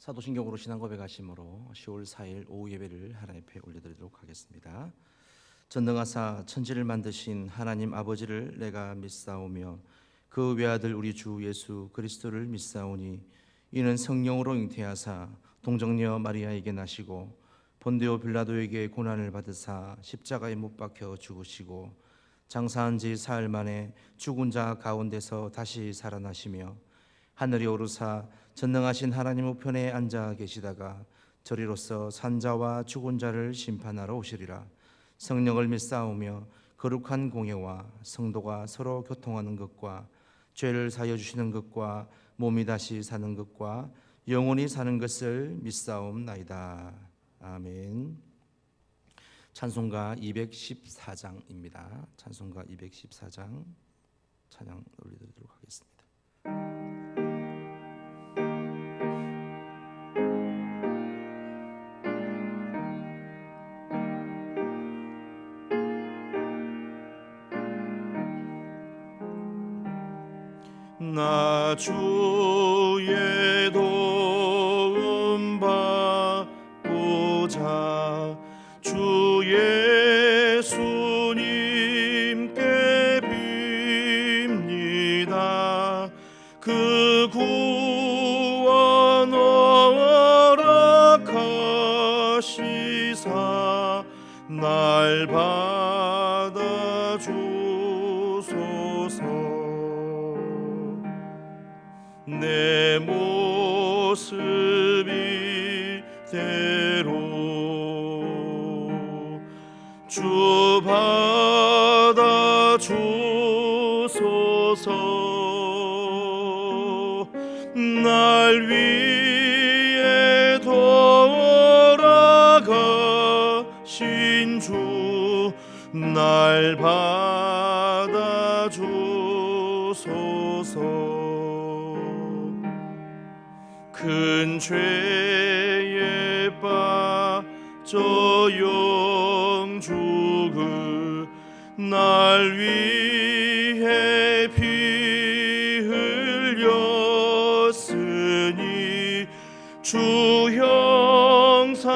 사도신경으로 신앙 고백하심으로 10월 4일 오후 예배를 하나님 앞에 올려드리도록 하겠습니다. 전능하사 천지를 만드신 하나님 아버지를 내가 믿사오며 그 외아들 우리 주 예수 그리스도를 믿사오니 이는 성령으로 잉태하사 동정녀 마리아에게 나시고 본디오 빌라도에게 고난을 받으사 십자가에 못 박혀 죽으시고 장사한 지 사흘 만에 죽은 자 가운데서 다시 살아나시며 하늘에 오르사 전능하신 하나님 우편에 앉아 계시다가 저리로서 산자와 죽은 자를 심판하러 오시리라. 성령을 믿사오며 거룩한 공예와 성도가 서로 교통하는 것과 죄를 사하여 주시는 것과 몸이 다시 사는 것과 영원히 사는 것을 믿사옵나이다. 아멘. 찬송가 214장입니다. 찬송가 214장 찬양 올려드리도록 하겠습니다. 나 주의 도움 받고자 주 예수님께 빕니다. 그 구원 허락하시사 날 받아주소서. 내 모습 이대로 주 받아주소서. 날 위해 돌아가신 주 날 받아주소서. 큰 죄에 빠져 영죽을 날 위해 피 흘렸으니 주 형상대로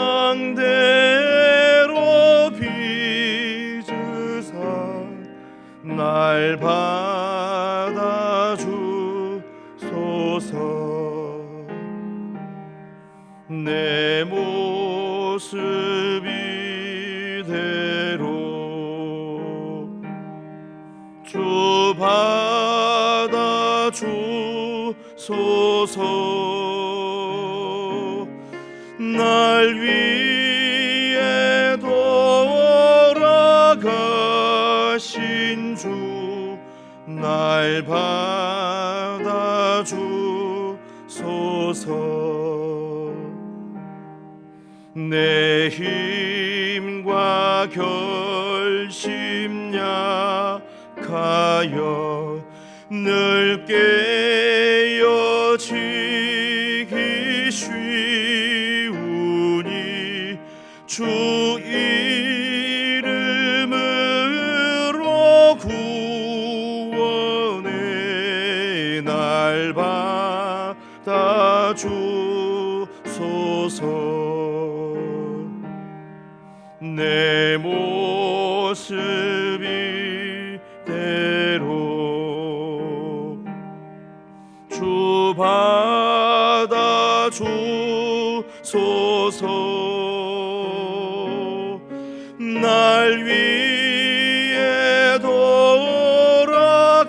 빚으사 날 받아주소서. 내 모습 이대로 주 받아주소서. 날 위해 돌아가신 주 날 받아주소서. 내 힘과 결심 약하여 늘 깨어지기 쉬우니 주 이름으로 구원해 날 받아주소서. 내 모습 이대로 주 받아주소서. 날 위해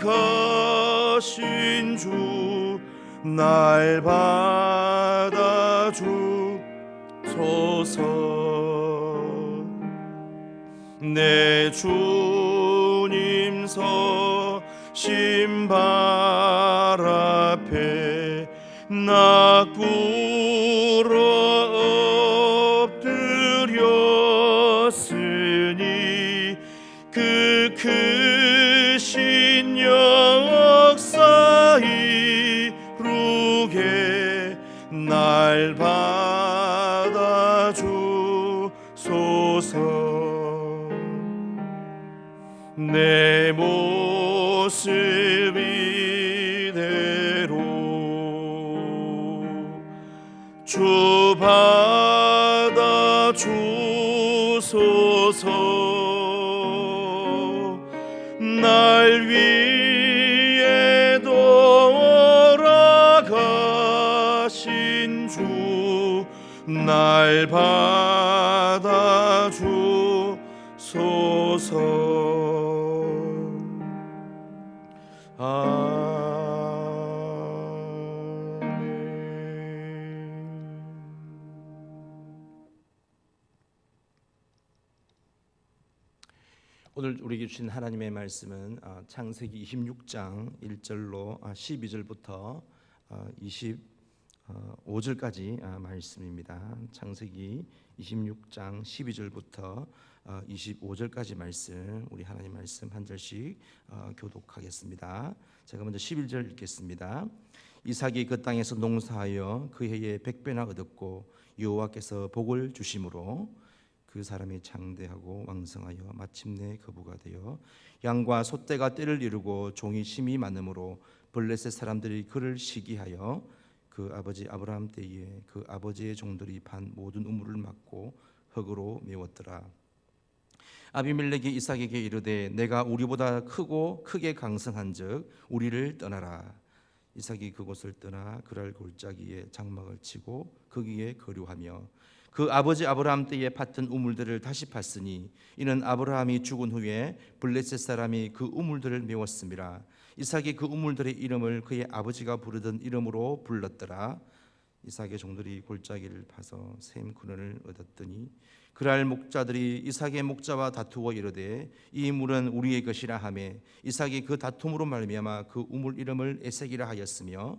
돌아가신 주 날 받아주소서. 내 주님 서신 발 앞에 나 꿇어 엎드렸으니 그 크신 역사 이루게 날 받아주소서. 내 모습 이대로 주 주 받아 주소서. 날 위해 돌아가신 주 날 받아 주소서. 오늘 우리에게 주신 하나님의 말씀은 창세기 26장 1절로 12절부터 25절까지 말씀입니다. 창세기 26장 12절부터 25절까지 말씀, 우리 하나님 말씀 한 절씩 교독하겠습니다. 제가 먼저 11절 읽겠습니다. 이삭이 그 땅에서 농사하여 그 해에 100배나 얻었고 여호와께서 복을 주심으로 그 사람이 장대하고 왕성하여 마침내 거부가 되어 양과 소떼가 떼를 이루고 종이 심이 많음으로 블레셋 사람들이 그를 시기하여 그 아버지 아브라함 때에 그 아버지의 종들이 반 모든 우물을 막고 흙으로 메웠더라. 아비멜렉이 이삭에게 이르되 내가 우리보다 크고 크게 강성한즉 우리를 떠나라. 이삭이 그곳을 떠나 그랄 골짜기에 장막을 치고 거기에 거류하며 그 아버지 아브라함 때에 팠던 우물들을 다시 팠으니 이는 아브라함이 죽은 후에 블레셋 사람이 그 우물들을 메웠음이라. 이삭이 그 우물들의 이름을 그의 아버지가 부르던 이름으로 불렀더라. 이삭의 종들이 골짜기를 파서 샘 근원을 얻었더니 그랄 목자들이 이삭의 목자와 다투어 이르되 이 물은 우리의 것이라 하매 이삭이 그 다툼으로 말미암아 그 우물 이름을 에색이라 하였으며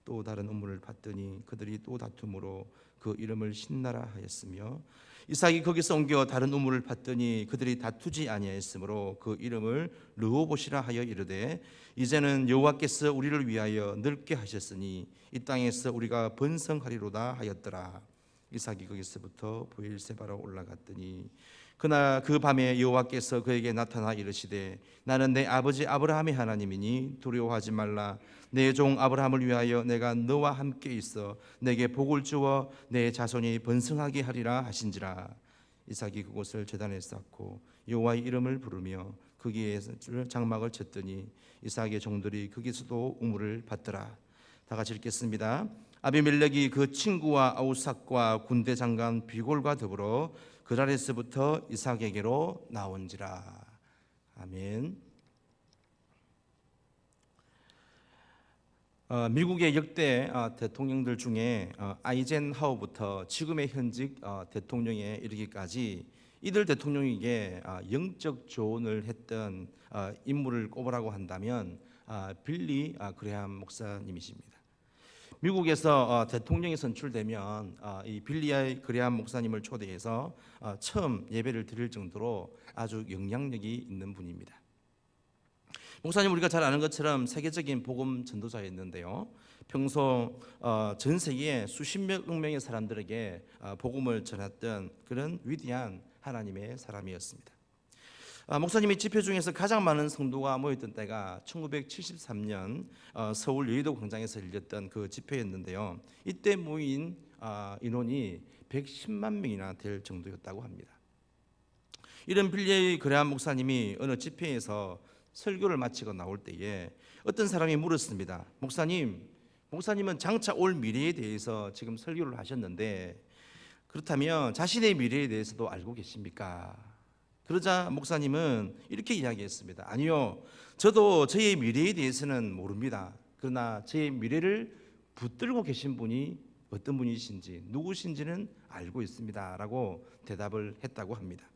또 다른 우물을 팠더니 그들이 또 다툼으로 그 이름을 신나라 하였으며 이삭이 거기서 옮겨 다른 우물을 팠더니 그들이 다투지 아니하였으므로 그 이름을 르호봇이라 하여 이르되 이제는 여호와께서 우리를 위하여 늙게 하셨으니 이 땅에서 우리가 번성하리로다 하였더라. 이삭이 거기서부터 브엘세바로 올라갔더니 그날 그 밤에 여호와께서 그에게 나타나 이르시되 나는 내 아버지 아브라함의 하나님이니 두려워하지 말라. 내 종 아브라함을 위하여 내가 너와 함께 있어 내게 복을 주어 내 자손이 번성하게 하리라 하신지라. 이삭이 그곳을 제단에 쌓고 여호와의 이름을 부르며 거기에 장막을 쳤더니 이삭의 종들이 거기서도 우물을 받더라. 다 같이 읽겠습니다. 아비멜렉이 그 친구와 아우삭과 군대 장관 비골과 더불어 그랄에서부터 이삭에게로 나온지라. 아멘. 미국의 역대 대통령들 중에 아이젠하워부터 지금의 현직 대통령에 이르기까지 이들 대통령에게 영적 조언을 했던 인물을 꼽으라고 한다면 빌리 그레함 목사님이십니다. 미국에서 대통령이 선출되면 이 빌리 그레함 목사님을 초대해서 처음 예배를 드릴 정도로 아주 영향력이 있는 분입니다. 목사님 우리가 잘 아는 것처럼 세계적인 복음 전도자였는데요. 평소 전 세계에 수십억 명의 사람들에게 복음을 전했던 그런 위대한 하나님의 사람이었습니다. 목사님이 집회 중에서 가장 많은 성도가 모였던 때가 1973년 서울 여의도 광장에서 열렸던 그 집회였는데요. 이때 모인 인원이 110만 명이나 될 정도였다고 합니다. 이런 빌리 그레함 목사님이 어느 집회에서 설교를 마치고 나올 때에 어떤 사람이 물었습니다. 목사님은 장차 올 미래에 대해서 지금 설교를 하셨는데 그렇다면 자신의 미래에 대해서도 알고 계십니까? 그러자 목사님은 이렇게 이야기했습니다. 아니요, 저도 저의 미래에 대해서는 모릅니다. 그러나 저의 미래를 붙들고 계신 분이 어떤 분이신지 누구신지는 알고 있습니다 라고 대답을 했다고 합니다.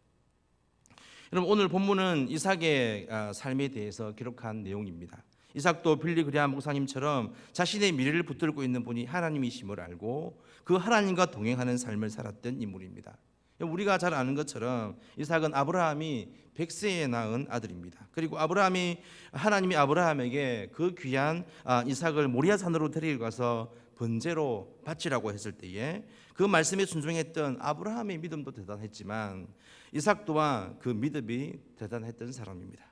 여러분 오늘 본문은 이삭의 삶에 대해서 기록한 내용입니다. 이삭도 빌리 그레함 목사님처럼 자신의 미래를 붙들고 있는 분이 하나님이심을 알고 그 하나님과 동행하는 삶을 살았던 인물입니다. 우리가 잘 아는 것처럼 이삭은 아브라함이 100세에 낳은 아들입니다. 그리고 하나님이 아브라함에게 그 귀한 이삭을 모리아 산으로 데리고 가서 번제로 바치라고 했을 때에 그 말씀에 순종했던 아브라함의 믿음도 대단했지만 이삭 또한 그 믿음이 대단했던 사람입니다.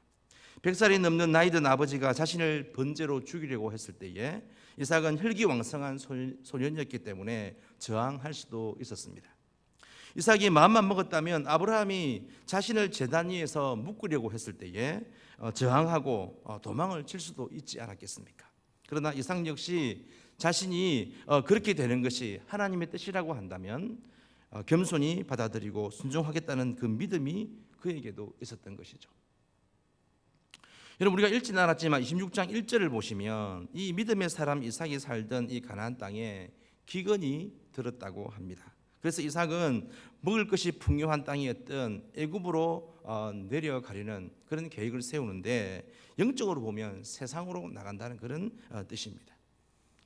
100살이 넘는 나이 든 아버지가 자신을 번제로 죽이려고 했을 때에 이삭은 혈기왕성한 소년이었기 때문에 저항할 수도 있었습니다. 이삭이 마음만 먹었다면 아브라함이 자신을 제단 위에서 묶으려고 했을 때에 저항하고 도망을 칠 수도 있지 않았겠습니까? 그러나 이삭 역시 자신이 그렇게 되는 것이 하나님의 뜻이라고 한다면 겸손히 받아들이고 순종하겠다는 그 믿음이 그에게도 있었던 것이죠. 여러분, 우리가 읽지는 않았지만 26장 1절을 보시면 이 믿음의 사람 이삭이 살던 이 가나안 땅에 기근이 들었다고 합니다. 그래서 이삭은 먹을 것이 풍요한 땅이었던 애굽으로 내려가려는 그런 계획을 세우는데, 영적으로 보면 세상으로 나간다는 그런 뜻입니다.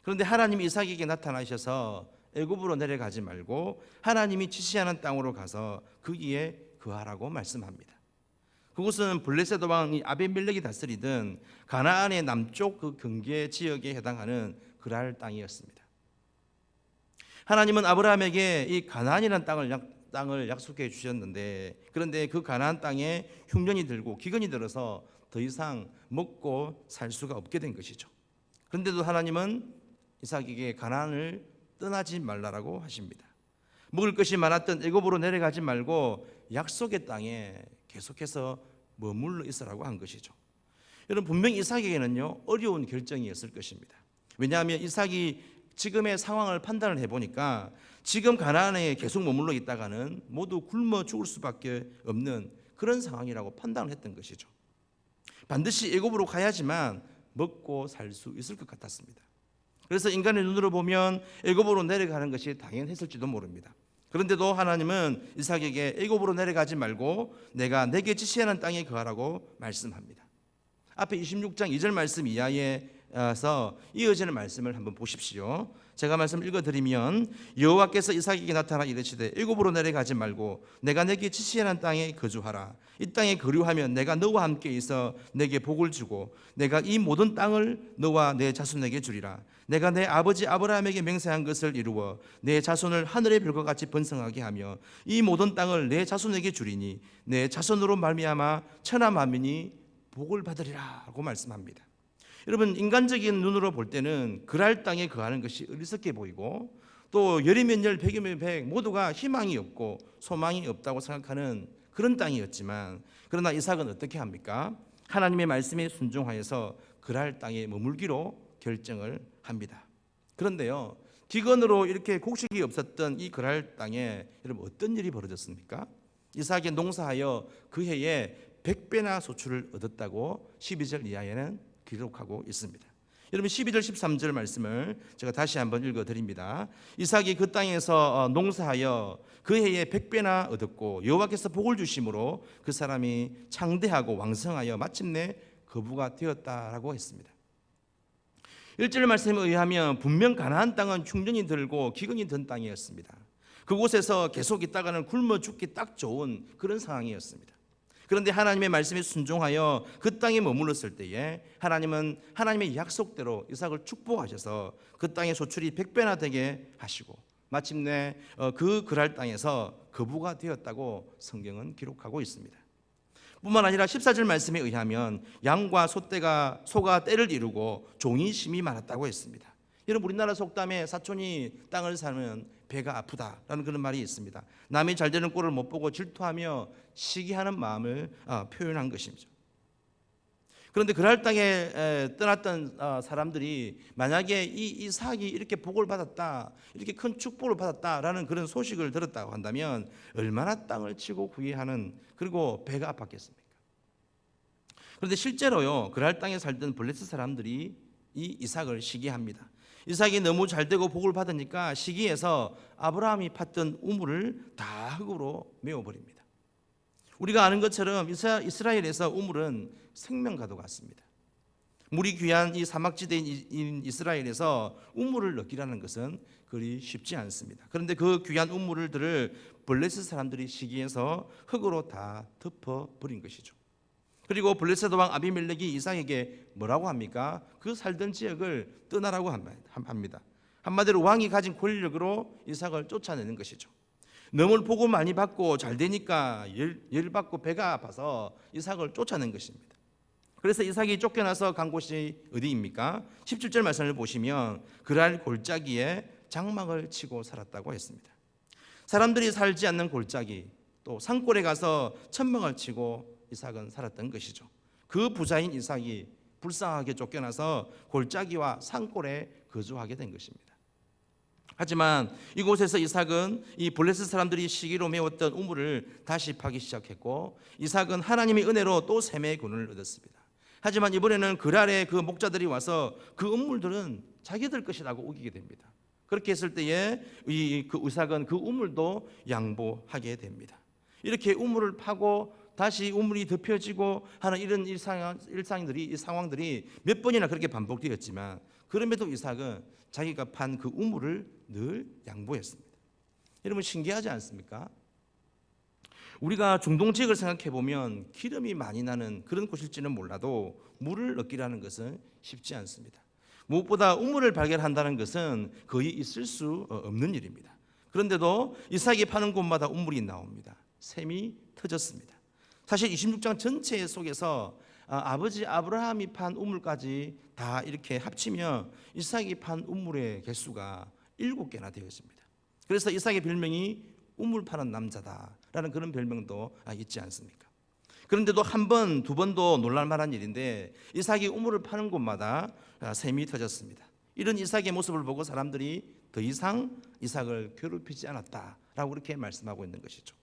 그런데 하나님이 이삭에게 나타나셔서 애굽으로 내려가지 말고 하나님이 지시하는 땅으로 가서 거기에 거하라고 말씀합니다. 그곳은 블레셋 왕 아비멜렉이 다스리던 가나안의 남쪽 그 경계 지역에 해당하는 그랄 땅이었습니다. 하나님은 아브라함에게 이 가나안이라는 땅을 약속해 주셨는데, 그런데 그 가나안 땅에 흉년이 들고 기근이 들어서 더 이상 먹고 살 수가 없게 된 것이죠. 그런데도 하나님은 이삭에게 가나안을 떠나지 말라라고 하십니다. 먹을 것이 많았던 애굽으로 내려가지 말고 약속의 땅에 계속해서 머물러 있으라고 한 것이죠. 여러분, 분명히 이삭에게는요 어려운 결정이었을 것입니다. 왜냐하면 이삭이 지금의 상황을 판단을 해보니까 지금 가나안에 계속 머물러 있다가는 모두 굶어 죽을 수밖에 없는 그런 상황이라고 판단을 했던 것이죠. 반드시 애굽으로 가야지만 먹고 살 수 있을 것 같았습니다. 그래서 인간의 눈으로 보면 애굽으로 내려가는 것이 당연했을지도 모릅니다. 그런데도 하나님은 이삭에게 애굽으로 내려가지 말고 내가 내게 지시하는 땅에 거하라고 말씀합니다. 앞에 26장 2절 말씀 이하에서 이어지는 말씀을 한번 보십시오. 제가 말씀 읽어드리면, 여호와께서 이삭에게 나타나 이르시되 애굽으로 내려가지 말고 내가 내게 지시하는 땅에 거주하라. 이 땅에 거류하면 내가 너와 함께 있어 내게 복을 주고 내가 이 모든 땅을 너와 내 자손에게 주리라. 내가 내 아버지 아브라함에게 맹세한 것을 이루어 내 자손을 하늘의 별과 같이 번성하게 하며 이 모든 땅을 내 자손에게 주리니 내 자손으로 말미암아 천하 만민이 복을 받으리라고 말씀합니다. 여러분, 인간적인 눈으로 볼 때는 그랄 땅에 거하는 것이 어리석게 보이고 또 열이면 열, 백이면 백 모두가 희망이 없고 소망이 없다고 생각하는 그런 땅이었지만, 그러나 이삭은 어떻게 합니까? 하나님의 말씀에 순종하여서 그랄 땅에 머물기로 결정을 합니다. 그런데요, 기근으로 이렇게 곡식이 없었던 이 그랄 땅에 여러분 어떤 일이 벌어졌습니까? 이삭이 농사하여 그 해에 100배나 소출을 얻었다고 12절 이하에는 기록하고 있습니다. 여러분, 12절 13절 말씀을 제가 다시 한번 읽어드립니다. 이삭이 그 땅에서 농사하여 그 해에 100배나 얻었고 여호와께서 복을 주심으로 그 사람이 창대하고 왕성하여 마침내 거부가 되었다라고 했습니다. 1절 말씀에 의하면 분명 가나안 땅은 흉년이 들고 기근이 든 땅이었습니다. 그곳에서 계속 있다가는 굶어 죽기 딱 좋은 그런 상황이었습니다. 그런데 하나님의 말씀에 순종하여 그 땅에 머물렀을 때에 하나님은 하나님의 약속대로 이삭을 축복하셔서 그 땅의 소출이 100배나 되게 하시고 마침내 그 그랄 땅에서 거부가 되었다고 성경은 기록하고 있습니다. 뿐만 아니라 14절 말씀에 의하면 양과 소가 때를 이루고 종이 심이 많았다고 했습니다. 여러분, 우리나라 속담에 사촌이 땅을 사면 배가 아프다라는 그런 말이 있습니다. 남이 잘 되는 꼴을 못 보고 질투하며 시기하는 마음을 표현한 것이죠. 그런데 그랄 땅에 떠났던 사람들이 만약에 이 이삭이 이렇게 복을 받았다, 이렇게 큰 축복을 받았다라는 그런 소식을 들었다고 한다면 얼마나 땅을 치고 구애하는, 그리고 배가 아팠겠습니까? 그런데 실제로요, 그랄 땅에 살던 블레셋 사람들이 이 이삭을 시기합니다. 이삭이 너무 잘되고 복을 받으니까 시기해서 아브라함이 팠던 우물을 다 흙으로 메워버립니다. 우리가 아는 것처럼 이스라엘에서 우물은 생명과도 같습니다. 물이 귀한 이 사막지대인 이스라엘에서 우물을 얻기라는 것은 그리 쉽지 않습니다. 그런데 그 귀한 우물들을 블레셋 사람들이 시기해서 흙으로 다 덮어버린 것이죠. 그리고 블레셋 왕 아비멜렉이 이삭에게 뭐라고 합니까? 그 살던 지역을 떠나라고 합니다. 한마디로 왕이 가진 권력으로 이삭을 쫓아내는 것이죠. 너무 복을 많이 받고 잘 되니까 열받고 배가 아파서 이삭을 쫓아낸 것입니다. 그래서 이삭이 쫓겨나서 간 곳이 어디입니까? 17절 말씀을 보시면 그랄 골짜기에 장막을 치고 살았다고 했습니다. 사람들이 살지 않는 골짜기, 또 산골에 가서 천막을 치고 이삭은 살았던 것이죠. 그 부자인 이삭이 불쌍하게 쫓겨나서 골짜기와 산골에 거주하게 된 것입니다. 하지만 이곳에서 이삭은 이 블레셋 사람들이 시기로 메웠던 우물을 다시 파기 시작했고, 이삭은 하나님의 은혜로 또 샘의 군을 얻었습니다. 하지만 이번에는 그랄의 그 목자들이 와서 그 우물들은 자기들 것이라고 우기게 됩니다. 그렇게 했을 때에 그 이삭은 그 우물도 양보하게 됩니다. 이렇게 우물을 파고 다시 우물이 덮여지고 하는 이런 이 상황들이 몇 번이나 그렇게 반복되었지만, 그럼에도 이삭은 자기가 판 그 우물을 늘 양보했습니다. 여러분, 신기하지 않습니까? 우리가 중동 지역을 생각해 보면 기름이 많이 나는 그런 곳일지는 몰라도 물을 얻기라는 것은 쉽지 않습니다. 무엇보다 우물을 발견한다는 것은 거의 있을 수 없는 일입니다. 그런데도 이삭이 파는 곳마다 우물이 나옵니다. 샘이 터졌습니다. 사실 26장 전체 속에서 아버지 아브라함이 판 우물까지 다 이렇게 합치면 이삭이 판 우물의 개수가 7개나 되어 있습니다. 그래서 이삭의 별명이 우물 파는 남자다라는 그런 별명도 있지 않습니까? 그런데도 한 번, 두 번도 놀랄만한 일인데, 이삭이 우물을 파는 곳마다 샘이 터졌습니다. 이런 이삭의 모습을 보고 사람들이 더 이상 이삭을 괴롭히지 않았다라고 그렇게 말씀하고 있는 것이죠.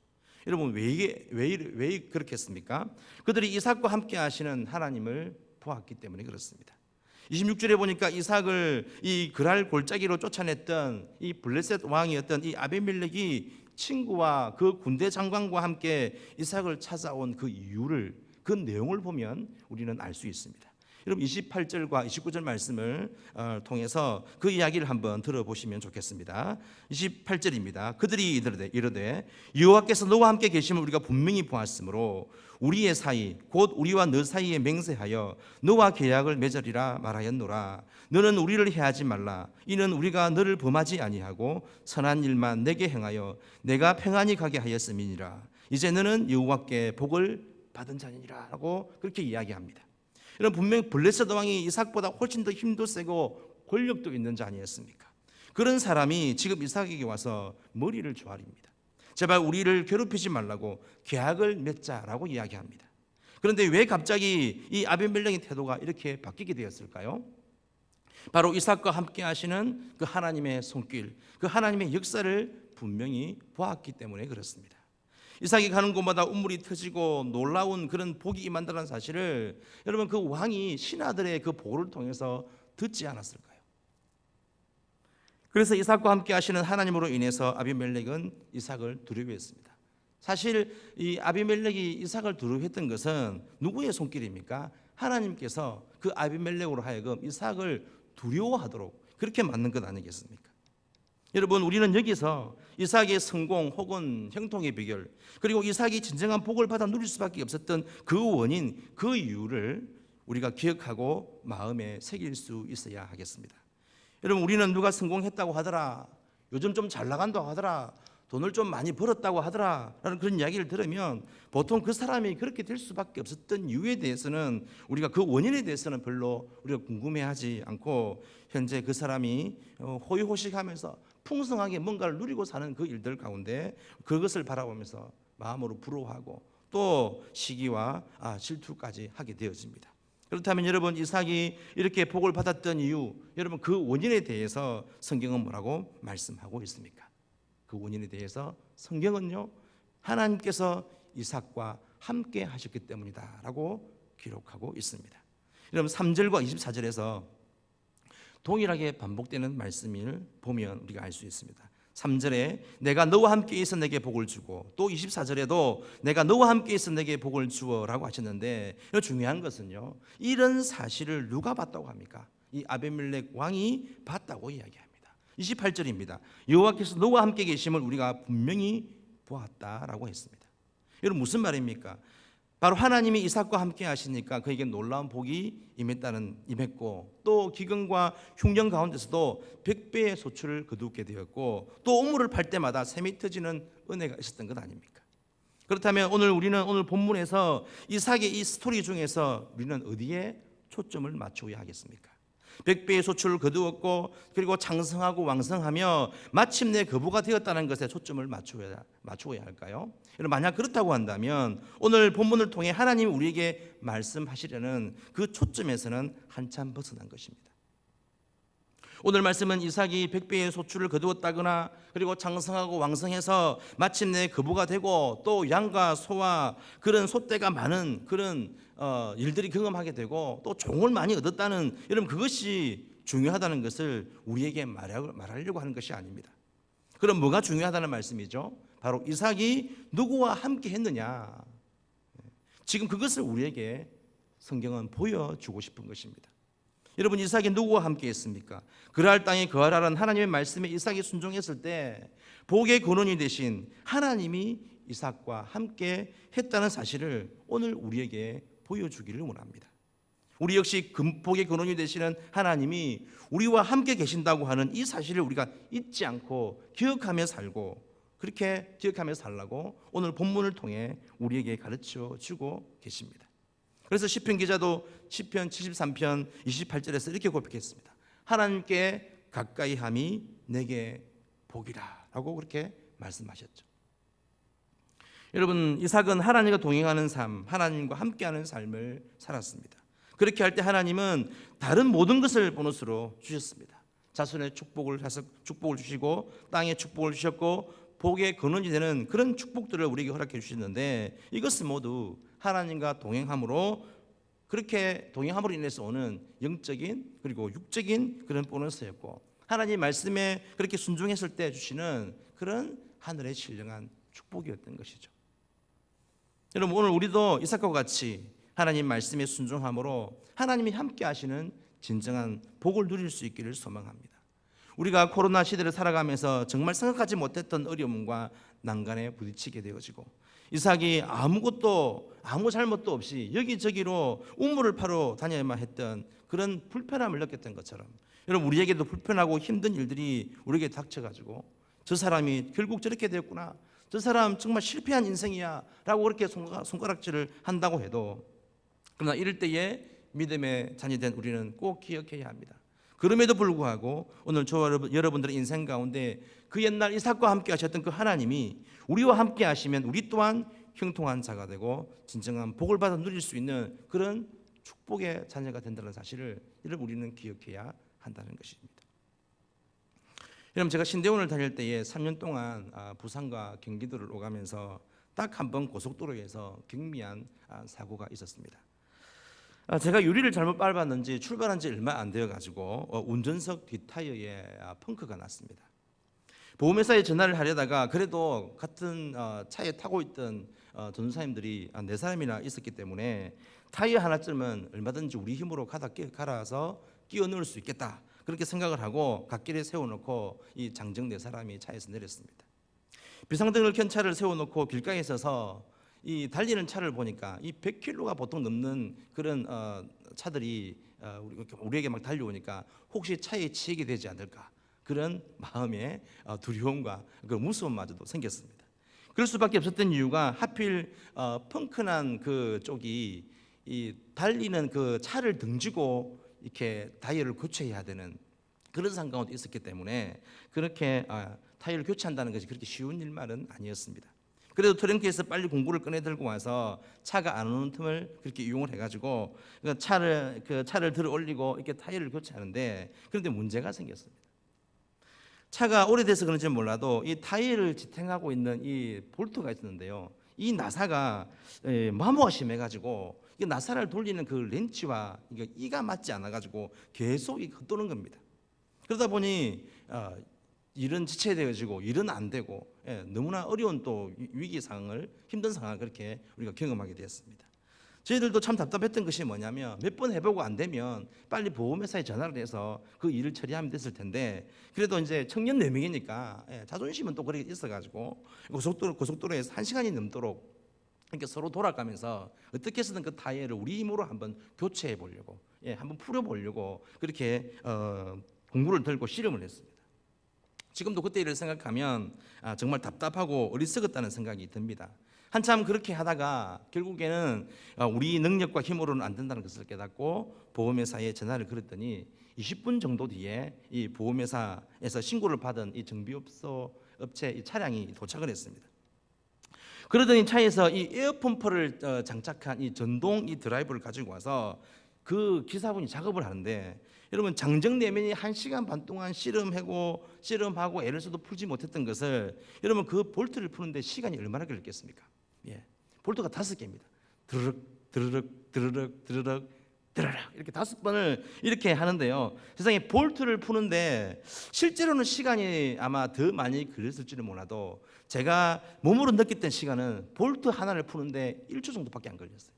여러분, 왜 그렇게 했습니까? 그들이 이삭과 함께 하시는 하나님을 보았기 때문에 그렇습니다. 26절에 보니까 이삭을 이 그랄 골짜기로 쫓아냈던 이 블레셋 왕이었던 이 아비멜렉이 친구와 그 군대 장관과 함께 이삭을 찾아온 그 이유를, 그 내용을 보면 우리는 알 수 있습니다. 여러분, 28절과 29절 말씀을 통해서 그 이야기를 한번 들어보시면 좋겠습니다. 28절입니다. 그들이 이르되 여호와께서 너와 함께 계심을 우리가 분명히 보았으므로 우리의 사이 곧 우리와 너 사이에 맹세하여 너와 계약을 맺으리라 말하였노라. 너는 우리를 해하지 말라. 이는 우리가 너를 범하지 아니하고 선한 일만 내게 행하여 내가 평안히 가게 하였음이니라. 이제 너는 여호와께 복을 받은 자니라 라고 그렇게 이야기합니다. 여러분, 분명 블레셋 왕이 이삭보다 훨씬 더 힘도 세고 권력도 있는 자 아니었습니까? 그런 사람이 지금 이삭에게 와서 머리를 조아립니다. 제발 우리를 괴롭히지 말라고 계약을 맺자라고 이야기합니다. 그런데 왜 갑자기 이 아비멜렉의 태도가 이렇게 바뀌게 되었을까요? 바로 이삭과 함께 하시는 그 하나님의 손길, 그 하나님의 역사를 분명히 보았기 때문에 그렇습니다. 이삭이 가는 곳마다 우물이 터지고 놀라운 그런 복이 임한다는 사실을 여러분, 그 왕이 신하들의 그 보고를 통해서 듣지 않았을까요? 그래서 이삭과 함께 하시는 하나님으로 인해서 아비멜렉은 이삭을 두려워했습니다. 사실 이 아비멜렉이 이삭을 두려워했던 것은 누구의 손길입니까? 하나님께서 그 아비멜렉으로 하여금 이삭을 두려워하도록 그렇게 만든 것 아니겠습니까? 여러분, 우리는 여기서 이삭의 성공 혹은 형통의 비결, 그리고 이삭이 진정한 복을 받아 누릴 수밖에 없었던 그 원인, 그 이유를 우리가 기억하고 마음에 새길 수 있어야 하겠습니다. 여러분, 우리는 누가 성공했다고 하더라, 요즘 좀 잘 나간다고 하더라, 돈을 좀 많이 벌었다고 하더라 라는 그런 이야기를 들으면 보통 그 사람이 그렇게 될 수밖에 없었던 이유에 대해서는, 우리가 그 원인에 대해서는 별로 우리가 궁금해하지 않고 현재 그 사람이 호의호식하면서 풍성하게 뭔가를 누리고 사는 그 일들 가운데 그것을 바라보면서 마음으로 부러워하고 또 시기와 질투까지 하게 되어집니다. 그렇다면 여러분, 이삭이 이렇게 복을 받았던 이유, 여러분 그 원인에 대해서 성경은 뭐라고 말씀하고 있습니까? 그 원인에 대해서 성경은요, 하나님께서 이삭과 함께 하셨기 때문이다 라고 기록하고 있습니다. 여러분, 3절과 24절에서 동일하게 반복되는 말씀을 보면 우리가 알 수 있습니다. 3절에 내가 너와 함께 있어 내게 복을 주고, 또 24절에도 내가 너와 함께 있어 내게 복을 주어 라고 하셨는데, 중요한 것은요, 이런 사실을 누가 봤다고 합니까? 이 아비멜렉 왕이 봤다고 이야기합니다. 28절입니다. 여호와께서 너와 함께 계심을 우리가 분명히 보았다라고 했습니다. 여러분, 무슨 말입니까? 바로 하나님이 이삭과 함께 하시니까 그에게 놀라운 복이 임했고, 또 기근과 흉년 가운데서도 100배의 소출을 거두게 되었고, 또 우물을 팔 때마다 샘이 터지는 은혜가 있었던 것 아닙니까? 그렇다면 우리는 본문에서 이삭의 이 스토리 중에서 우리는 어디에 초점을 맞추어야 하겠습니까? 100배의 소출을 거두었고 그리고 장성하고 왕성하며 마침내 거부가 되었다는 것에 초점을 맞추어야 할까요? 여러분, 만약 그렇다고 한다면 오늘 본문을 통해 하나님이 우리에게 말씀하시려는 그 초점에서는 한참 벗어난 것입니다. 오늘 말씀은 이삭이 100배의 소출을 거두었다거나 그리고 장성하고 왕성해서 마침내 거부가 되고 또 양과 소와 그런 소떼가 많은 그런 일들이 경험하게 되고 또 종을 많이 얻었다는, 여러분, 그것이 중요하다는 것을 우리에게 말하려고 하는 것이 아닙니다. 그럼 뭐가 중요하다는 말씀이죠? 바로 이삭이 누구와 함께 했느냐, 지금 그것을 우리에게 성경은 보여주고 싶은 것입니다. 여러분, 이삭이 누구와 함께 했습니까? 그랄 땅에 거하라는 하나님의 말씀에 이삭이 순종했을 때 복의 근원이 되신 하나님이 이삭과 함께 했다는 사실을 오늘 우리에게 보여주기를 원합니다. 우리 역시 복의 근원이 되시는 하나님이 우리와 함께 계신다고 하는 이 사실을 우리가 잊지 않고 기억하며 살고, 그렇게 기억하며 살라고 오늘 본문을 통해 우리에게 가르쳐 주고 계십니다. 그래서 시편 기자도 시편 73편 28절에서 이렇게 고백했습니다. 하나님께 가까이 함이 내게 복이라 라고 그렇게 말씀하셨죠. 여러분, 이삭은 하나님과 동행하는 삶, 하나님과 함께하는 삶을 살았습니다. 그렇게 할 때 하나님은 다른 모든 것을 보너스로 주셨습니다. 자손의 축복을 주시고 땅의 축복을 주셨고 복의 근원이 되는 그런 축복들을 우리에게 허락해 주셨는데, 이것은 모두 하나님과 동행함으로, 그렇게 동행함으로 인해서 오는 영적인 그리고 육적인 그런 보너스였고, 하나님 말씀에 그렇게 순종했을 때 주시는 그런 하늘의 신령한 축복이었던 것이죠. 여러분, 오늘 우리도 이삭과 같이 하나님 말씀에 순종함으로 하나님이 함께 하시는 진정한 복을 누릴 수 있기를 소망합니다. 우리가 코로나 시대를 살아가면서 정말 생각하지 못했던 어려움과 난간에 부딪히게 되어지고, 이삭이 아무 잘못도 없이 여기저기로 우물을 파러 다녀야만 했던 그런 불편함을 느꼈던 것처럼, 여러분, 우리에게도 불편하고 힘든 일들이 우리에게 닥쳐가지고 저 사람이 결국 저렇게 되었구나, 저 사람 정말 실패한 인생이야 라고 그렇게 손가락질을 한다고 해도, 그러나 이럴 때에 믿음의 자녀된 우리는 꼭 기억해야 합니다. 그럼에도 불구하고 오늘 저와 여러분들의 인생 가운데 그 옛날 이삭과 함께 하셨던 그 하나님이 우리와 함께 하시면 우리 또한 형통한 자가 되고 진정한 복을 받아 누릴 수 있는 그런 축복의 자녀가 된다는 사실을 우리는 기억해야 한다는 것입니다. 여러분, 제가 신대원을 다닐 때에 3년 동안 부산과 경기도를 오가면서 딱 한 번 고속도로에서 경미한 사고가 있었습니다. 제가 유리를 잘못 밟았는지 출발한 지 얼마 안 되어가지고 운전석 뒷타이어에 펑크가 났습니다. 보험회사에 전화를 하려다가 그래도 같은 차에 타고 있던 전도사님들이 4사람이나 있었기 때문에 타이어 하나쯤은 얼마든지 우리 힘으로 갈아서 끼워 넣을 수 있겠다, 그렇게 생각을 하고 갓길에 세워놓고 이 장정 4사람이 차에서 내렸습니다. 비상등을 켠 차를 세워놓고 길가에 서서 이 달리는 차를 보니까 이 100km가 보통 넘는 그런 차들이 우리에게 막 달려오니까 혹시 차에 치이게 되지 않을까, 그런 마음의 두려움과 그 무서움마저도 생겼습니다. 그럴 수밖에 없었던 이유가 하필 펑크난 그 쪽이 이 달리는 그 차를 등지고 이렇게 타이어를 교체해야 되는 그런 상황도 있었기 때문에 그렇게 타이어를 교체한다는 것이 그렇게 쉬운 일만은 아니었습니다. 그래도 트렁크에서 빨리 공구를 꺼내 들고 와서 차가 안 오는 틈을 그렇게 이용을 해가지고 차를 들어 올리고 이렇게 타이어를 교체하는데, 그런데 문제가 생겼습니다. 차가 오래돼서 그런지 몰라도 이 타이어를 지탱하고 있는 이 볼트가 있었는데요, 이 나사가 마모가 심해가지고 이 나사를 돌리는 그 렌치와 이가 맞지 않아가지고 계속 헛도는 겁니다. 그러다 보니 일은 지체되어지고 일은 안 되고 너무나 어려운 또 위기 상황을, 힘든 상황을 그렇게 우리가 경험하게 되었습니다. 저희들도 참 답답했던 것이 뭐냐면 몇 번 해보고 안 되면 빨리 보험회사에 전화를 해서 그 일을 처리하면 됐을 텐데, 그래도 이제 청년 4명이니까 자존심은 또 그렇게 있어가지고 고속도로에서 1시간이 넘도록 이렇게 서로 돌아가면서 어떻게 해서든 그 타이어를 우리 힘으로 한번 교체해 보려고, 한번 풀어 보려고 그렇게 공구를 들고 씨름을 했습니다. 지금도 그때 일을 생각하면 정말 답답하고 어리석었다는 생각이 듭니다. 한참 그렇게 하다가 결국에는 우리 능력과 힘으로는 안 된다는 것을 깨닫고 보험회사에 전화를 걸었더니 20분 정도 뒤에 이 보험회사에서 신고를 받은 이 정비업소 업체 이 차량이 도착을 했습니다. 그러더니 차에서 이 에어펌프를 장착한 이 전동 이 드라이버를 가지고 와서 그 기사분이 작업을 하는데, 여러분 장정내면이 1시간 반 동안 씨름하고 애를 써도 풀지 못했던 것을 여러분 그 볼트를 푸는데 시간이 얼마나 걸렸겠습니까? 예, 볼트가 5개입니다. 드르륵 드르륵 드르륵 드르륵 드르륵 이렇게 5번을 이렇게 하는데요. 세상에 볼트를 푸는데 실제로는 시간이 아마 더 많이 걸렸을지는 몰라도 제가 몸으로 느꼈던 시간은 볼트 하나를 푸는데 1초 정도밖에 안 걸렸어요.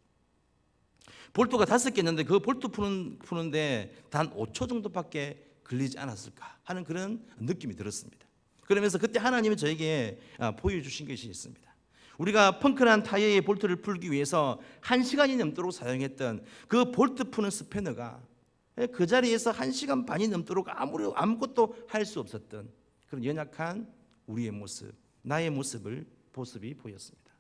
볼트가 5개 있는데 그 볼트 푸는데 단 5초 정도밖에 걸리지 않았을까 하는 그런 느낌이 들었습니다. 그러면서 그때 하나님이 저에게 보여주신 것이 있습니다. 우리가 펑크난 타이어의 볼트를 풀기 위해서 1시간이 넘도록 사용했던 그 볼트 푸는 스패너가 그 자리에서 1시간 반이 넘도록 아무것도 할 수 없었던 그런 연약한 우리의 모습, 나의 모습이 보였습니다.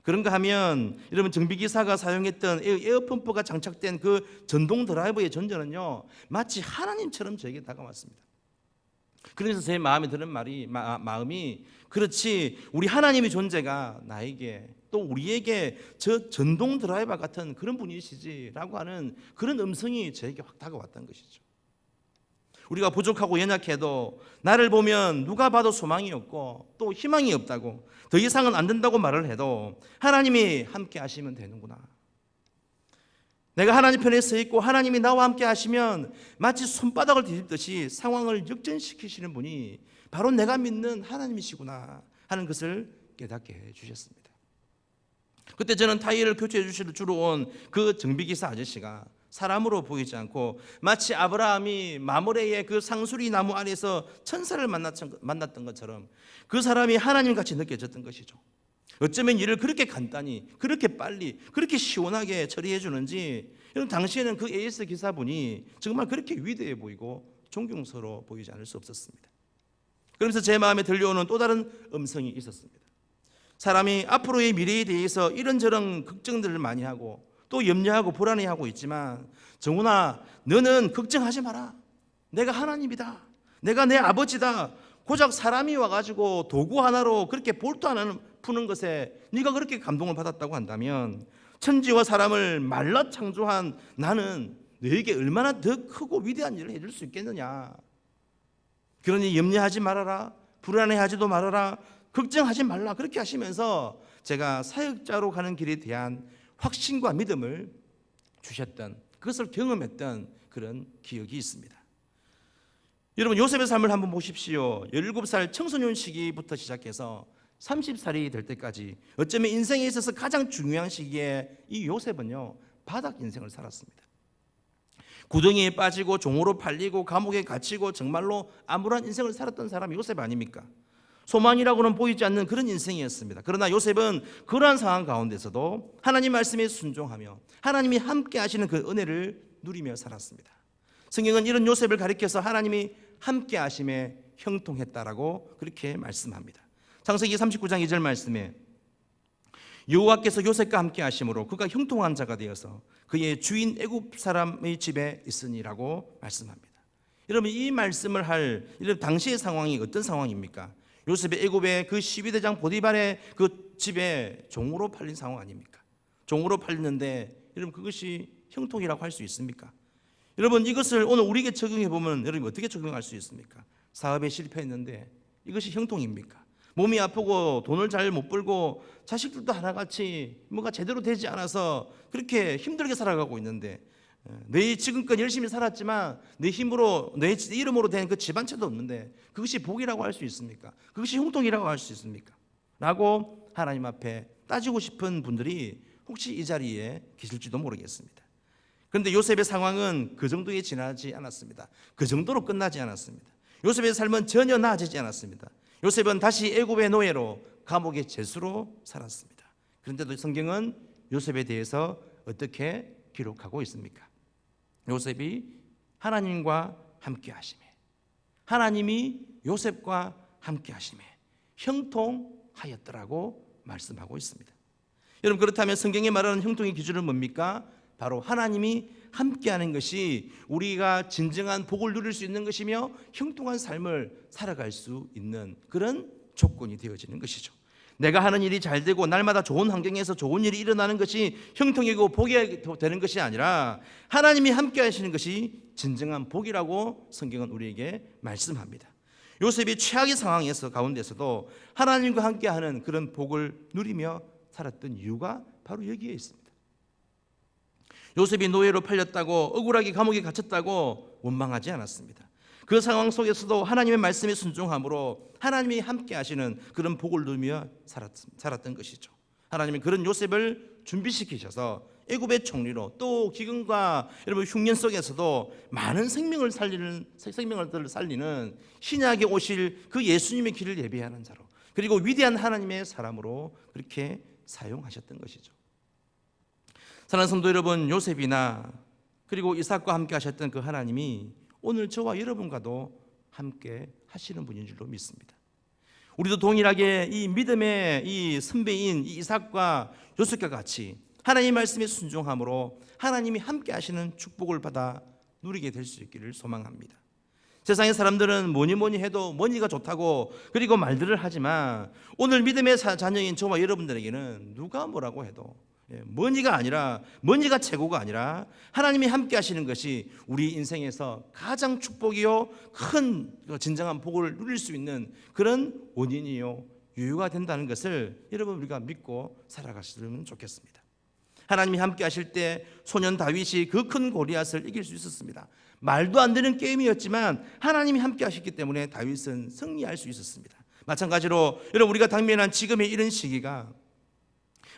그런가 하면 여러분 정비기사가 사용했던 에어펌프가 장착된 그 전동 드라이버의 존재는요 마치 하나님처럼 저에게 다가왔습니다. 그래서 제 마음에 드는 마음이 그렇지, 우리 하나님의 존재가 나에게 또 우리에게 저 전동 드라이버 같은 그런 분이시지라고 하는 그런 음성이 저에게 확 다가왔던 것이죠. 우리가 부족하고 연약해도 나를 보면 누가 봐도 소망이 없고 또 희망이 없다고, 더 이상은 안 된다고 말을 해도 하나님이 함께 하시면 되는구나. 내가 하나님 편에 서 있고 하나님이 나와 함께 하시면 마치 손바닥을 뒤집듯이 상황을 역전시키시는 분이 바로 내가 믿는 하나님이시구나 하는 것을 깨닫게 해주셨습니다. 그때 저는 타이어를 교체해 주러 온 그 정비기사 아저씨가 사람으로 보이지 않고 마치 아브라함이 마므레의 그 상수리 나무 아래서 천사를 만났던 것처럼 그 사람이 하나님같이 느껴졌던 것이죠. 어쩌면 일을 그렇게 간단히, 그렇게 빨리, 그렇게 시원하게 처리해 주는지, 당시에는 그 AS 기사분이 정말 그렇게 위대해 보이고 존경스러워 보이지 않을 수 없었습니다. 그러면서 제 마음에 들려오는 또 다른 음성이 있었습니다. 사람이 앞으로의 미래에 대해서 이런저런 걱정들을 많이 하고 또 염려하고 불안해하고 있지만, 정훈아, 너는 걱정하지 마라. 내가 하나님이다. 내가 내 아버지다. 고작 사람이 와가지고 도구 하나로 그렇게 볼트 하나를 푸는 것에 네가 그렇게 감동을 받았다고 한다면 천지와 사람을 말라 창조한 나는 너에게 얼마나 더 크고 위대한 일을 해줄 수 있겠느냐. 그러니 염려하지 말아라. 불안해하지도 말아라. 걱정하지 말라. 그렇게 하시면서 제가 사역자로 가는 길에 대한 확신과 믿음을 주셨던, 그것을 경험했던 그런 기억이 있습니다. 여러분 요셉의 삶을 한번 보십시오. 17살 청소년 시기부터 시작해서 30살이 될 때까지 어쩌면 인생에 있어서 가장 중요한 시기에 이 요셉은요 바닥 인생을 살았습니다. 구덩이에 빠지고 종으로 팔리고 감옥에 갇히고 정말로 암울한 인생을 살았던 사람이 요셉 아닙니까? 소망이라고는 보이지 않는 그런 인생이었습니다. 그러나 요셉은 그러한 상황 가운데서도 하나님 말씀에 순종하며 하나님이 함께 하시는 그 은혜를 누리며 살았습니다. 성경은 이런 요셉을 가리켜서 하나님이 함께 하심에 형통했다라고 그렇게 말씀합니다. 창세기 39장 2절 말씀에 여호와께서 요셉과 함께 하심으로 그가 형통한 자가 되어서 그의 주인 애굽 사람의 집에 있으니라고 말씀합니다. 여러분 이 말씀을 할 당시의 상황이 어떤 상황입니까? 요셉의 애굽의 그 12대장 보디발의 그 집에 종으로 팔린 상황 아닙니까? 종으로 팔렸는데 여러분 그것이 형통이라고 할 수 있습니까? 여러분 이것을 오늘 우리에게 적용해 보면 여러분 어떻게 적용할 수 있습니까? 사업에 실패했는데 이것이 형통입니까? 몸이 아프고 돈을 잘 못 벌고 자식들도 하나같이 뭔가 제대로 되지 않아서 그렇게 힘들게 살아가고 있는데 내 지금껏 열심히 살았지만 내 힘으로 내 이름으로 된 그 집안채도 없는데 그것이 복이라고 할 수 있습니까? 그것이 형통이라고 할 수 있습니까? 라고 하나님 앞에 따지고 싶은 분들이 혹시 이 자리에 계실지도 모르겠습니다. 그런데 요셉의 상황은 그 정도에 지나지 않았습니다. 그 정도로 끝나지 않았습니다. 요셉의 삶은 전혀 나아지지 않았습니다. 요셉은 다시 애굽의 노예로 감옥의 죄수로 살았습니다. 그런데도 성경은 요셉에 대해서 어떻게 기록하고 있습니까? 요셉이 하나님과 함께 하심에, 하나님이 요셉과 함께 하심에 형통하였더라고 말씀하고 있습니다. 여러분, 그렇다면 성경이 말하는 형통의 기준은 뭡니까? 바로 하나님이 함께하는 것이 우리가 진정한 복을 누릴 수 있는 것이며 형통한 삶을 살아갈 수 있는 그런 조건이 되어지는 것이죠. 내가 하는 일이 잘 되고 날마다 좋은 환경에서 좋은 일이 일어나는 것이 형통이고 복이 되는 것이 아니라 하나님이 함께 하시는 것이 진정한 복이라고 성경은 우리에게 말씀합니다. 요셉이 최악의 상황에서 가운데서도 하나님과 함께하는 그런 복을 누리며 살았던 이유가 바로 여기에 있습니다. 요셉이 노예로 팔렸다고 억울하게 감옥에 갇혔다고 원망하지 않았습니다. 그 상황 속에서도 하나님의 말씀에 순종함으로 하나님이 함께 하시는 그런 복을 누리며 살았던 것이죠. 하나님이 그런 요셉을 준비시키셔서 애굽의 총리로, 또 기근과 여러분 흉년 속에서도 많은 생명을 살리는 신약에 오실 그 예수님의 길을 예비하는 자로, 그리고 위대한 하나님의 사람으로 그렇게 사용하셨던 것이죠. 사랑하는 성도 여러분, 요셉이나 그리고 이삭과 함께 하셨던 그 하나님이 오늘 저와 여러분과도 함께 하시는 분인 줄로 믿습니다. 우리도 동일하게 이 믿음의 이 선배인 이 이삭과 요셉과 같이 하나님의 말씀에 순종함으로 하나님이 함께 하시는 축복을 받아 누리게 될 수 있기를 소망합니다. 세상의 사람들은 뭐니 해도 뭐니가 좋다고 그리고 말들을 하지만 오늘 믿음의 자녀인 저와 여러분들에게는 누가 뭐라고 해도 뭐니가 아니라, 뭐니가 최고가 아니라 하나님이 함께 하시는 것이 우리 인생에서 가장 축복이요 큰 진정한 복을 누릴 수 있는 그런 원인이요 유효가 된다는 것을 여러분 우리가 믿고 살아가시면 좋겠습니다. 하나님이 함께 하실 때 소년 다윗이 그 큰 골리앗을 이길 수 있었습니다. 말도 안 되는 게임이었지만 하나님이 함께 하셨기 때문에 다윗은 승리할 수 있었습니다. 마찬가지로 여러분, 우리가 당면한 지금의 이런 시기가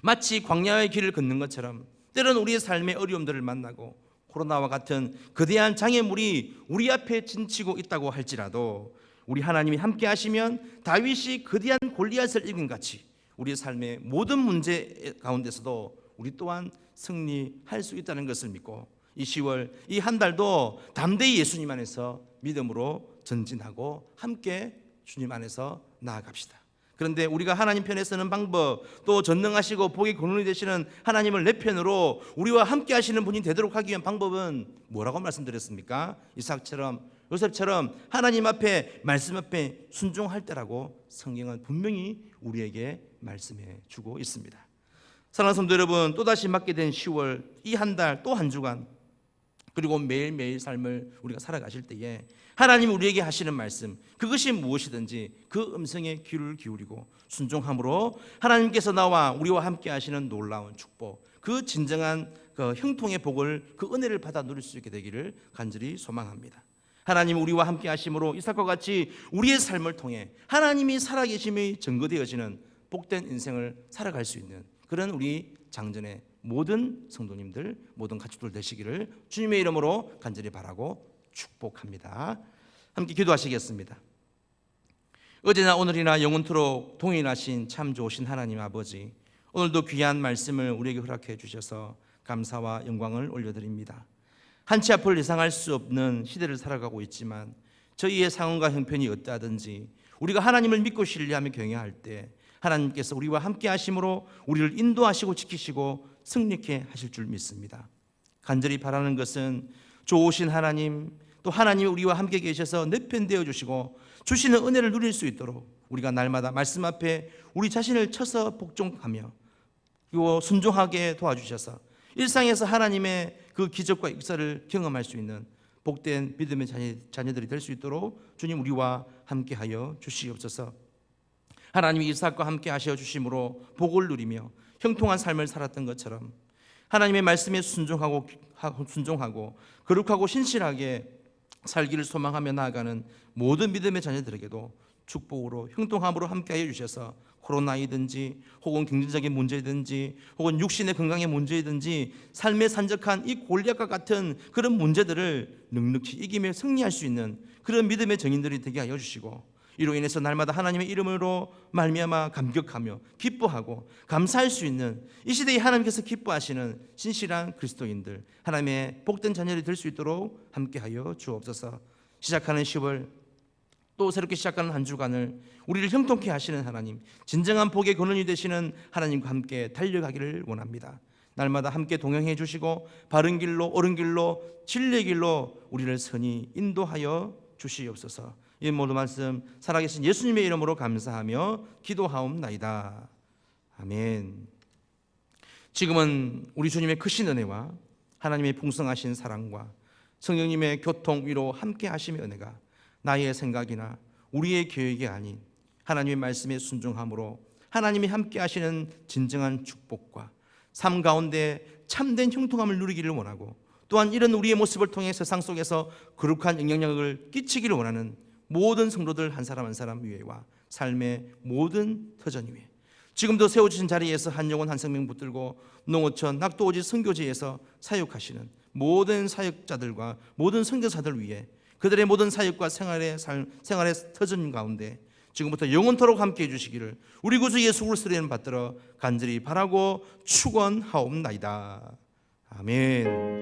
마치 광야의 길을 걷는 것처럼 때로는 우리의 삶의 어려움들을 만나고 코로나와 같은 거대한 장애물이 우리 앞에 진치고 있다고 할지라도 우리 하나님이 함께 하시면 다윗이 거대한 골리앗을 이긴 같이 우리의 삶의 모든 문제 가운데서도 우리 또한 승리할 수 있다는 것을 믿고 이 10월 이 한 달도 담대히 예수님 안에서 믿음으로 전진하고 함께 주님 안에서 나아갑시다. 그런데 우리가 하나님 편에 서는 방법, 또 전능하시고 복의 근원이 되시는 하나님을 내 편으로 우리와 함께 하시는 분이 되도록 하기 위한 방법은 뭐라고 말씀드렸습니까? 이삭처럼 요셉처럼 하나님 앞에 말씀 앞에 순종할 때라고 성경은 분명히 우리에게 말씀해 주고 있습니다. 사랑하는 성도 여러분, 또다시 맞게 된 10월 이 한 달 또 한 주간 그리고 매일매일 삶을 우리가 살아가실 때에 하나님이 우리에게 하시는 말씀, 그것이 무엇이든지 그 음성에 귀를 기울이고 순종함으로 하나님께서 나와 우리와 함께 하시는 놀라운 축복, 그 진정한 그 형통의 복을, 그 은혜를 받아 누릴 수 있게 되기를 간절히 소망합니다. 하나님 우리와 함께 하심으로 이삭과 같이 우리의 삶을 통해 하나님이 살아계심이 증거되어지는 복된 인생을 살아갈 수 있는 그런 우리 장전의 모든 성도님들, 모든 가족들 되시기를 주님의 이름으로 간절히 바라고 축복합니다. 함께 기도하시겠습니다. 어제나 오늘이나 영원토록 동일하신 참 좋으신 하나님 아버지, 오늘도 귀한 말씀을 우리에게 허락해 주셔서 감사와 영광을 올려드립니다. 한치 앞을 예상할 수 없는 시대를 살아가고 있지만 저희의 상황과 형편이 어떠하든지 우리가 하나님을 믿고 신뢰하며 경외할 때 하나님께서 우리와 함께 하심으로 우리를 인도하시고 지키시고 승리케 하실 줄 믿습니다. 간절히 바라는 것은 좋으신 하나님, 또 하나님이 우리와 함께 계셔서 내 편 되어 주시고 주시는 은혜를 누릴 수 있도록 우리가 날마다 말씀 앞에 우리 자신을 쳐서 복종하며 그리고 순종하게 도와주셔서 일상에서 하나님의 그 기적과 역사를 경험할 수 있는 복된 믿음의 자녀들이 될 수 있도록 주님 우리와 함께하여 주시옵소서. 하나님이 이삭과 함께 하셔 주심으로 복을 누리며 형통한 삶을 살았던 것처럼 하나님의 말씀에 순종하고 거룩하고 신실하게 살기를 소망하며 나아가는 모든 믿음의 자녀들에게도 축복으로 형통함으로 함께하여 주셔서 코로나이든지 혹은 경제적인 문제든지 혹은 육신의 건강의 문제이든지 삶에 산적한 이 골리앗과 같은 그런 문제들을 넉넉히 이기며 승리할 수 있는 그런 믿음의 정인들이 되게 하여 주시고 이로 인해서 날마다 하나님의 이름으로 말미암아 감격하며 기뻐하고 감사할 수 있는 이 시대에 하나님께서 기뻐하시는 신실한 그리스도인들, 하나님의 복된 자녀들이 될 수 있도록 함께하여 주옵소서. 시작하는 10월 또 새롭게 시작하는 한 주간을 우리를 형통케 하시는 하나님, 진정한 복의 근원이 되시는 하나님과 함께 달려가기를 원합니다. 날마다 함께 동행해 주시고 바른 길로, 옳은 길로, 진리의 길로 우리를 선히 인도하여 주시옵소서. 이 모든 말씀 살아계신 예수님의 이름으로 감사하며 기도하옵나이다. 아멘. 지금은 우리 주님의 크신 은혜와 하나님의 풍성하신 사랑과 성령님의 교통, 위로 함께 하심의 은혜가 나의 생각이나 우리의 계획이 아닌 하나님의 말씀에 순종함으로 하나님이 함께 하시는 진정한 축복과 삶 가운데 참된 형통함을 누리기를 원하고, 또한 이런 우리의 모습을 통해 세상 속에서 거룩한 영향력을 끼치기를 원하는 모든 성도들 한 사람 한 사람 위에와 삶의 모든 터전 위에 지금도 세워주신 자리에서 한 영혼 한 생명 붙들고 농어촌 낙도오지 선교지에서 사역하시는 모든 사역자들과 모든 선교사들 위해 그들의 모든 사역과 생활의 터전 가운데 지금부터 영원토록 함께해 주시기를 우리 구주 예수 그리스도의 이름 받들어 간절히 바라고 축원하옵나이다. 아멘.